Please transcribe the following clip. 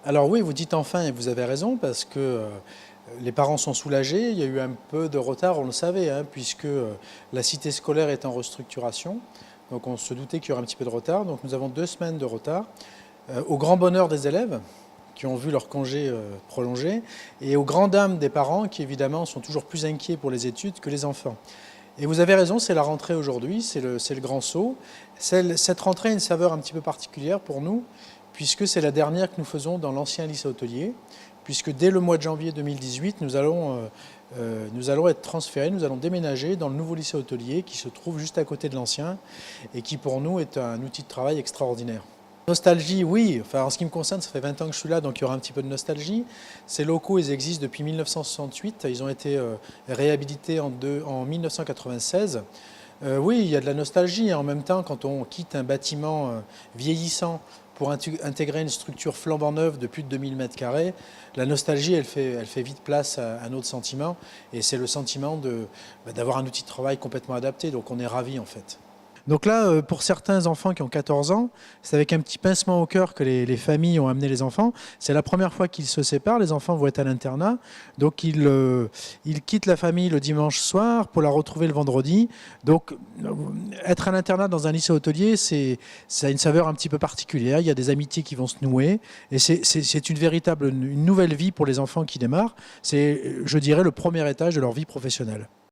Alors oui, vous dites enfin et vous avez raison parce que les parents sont soulagés. Il y a eu un peu de retard, on le savait, hein, puisque la cité scolaire est en restructuration. Donc on se doutait qu'il y aurait un petit peu de retard. Donc nous avons 2 semaines de retard, au grand bonheur des élèves qui ont vu leur congé prolongé et aux grandes dames des parents qui évidemment sont toujours plus inquiets pour les études que les enfants. Et vous avez raison, c'est la rentrée aujourd'hui, c'est le grand saut. Cette rentrée a une saveur un petit peu particulière pour nous, puisque c'est la dernière que nous faisons dans l'ancien lycée hôtelier, puisque dès le mois de janvier 2018, nous allons être transférés, nous allons déménager dans le nouveau lycée hôtelier qui se trouve juste à côté de l'ancien et qui pour nous est un outil de travail extraordinaire. Nostalgie, oui. Enfin, en ce qui me concerne, ça fait 20 ans que je suis là, donc il y aura un petit peu de nostalgie. Ces locaux, ils existent depuis 1968. Ils ont été réhabilités en 1996. Oui, il y a de la nostalgie. En même temps, quand on quitte un bâtiment vieillissant pour intégrer une structure flambant neuve de plus de 2000 m², la nostalgie, elle fait vite place à un autre sentiment. Et c'est le sentiment d'avoir un outil de travail complètement adapté. Donc on est ravis en fait. Donc là, pour certains enfants qui ont 14 ans, c'est avec un petit pincement au cœur que les familles ont amené les enfants. C'est la première fois qu'ils se séparent, les enfants vont être à l'internat. Donc ils quittent la famille le dimanche soir pour la retrouver le vendredi. Donc être à l'internat dans un lycée hôtelier, ça a une saveur un petit peu particulière. Il y a des amitiés qui vont se nouer. Et c'est une nouvelle vie pour les enfants qui démarrent. C'est, je dirais, le premier étage de leur vie professionnelle.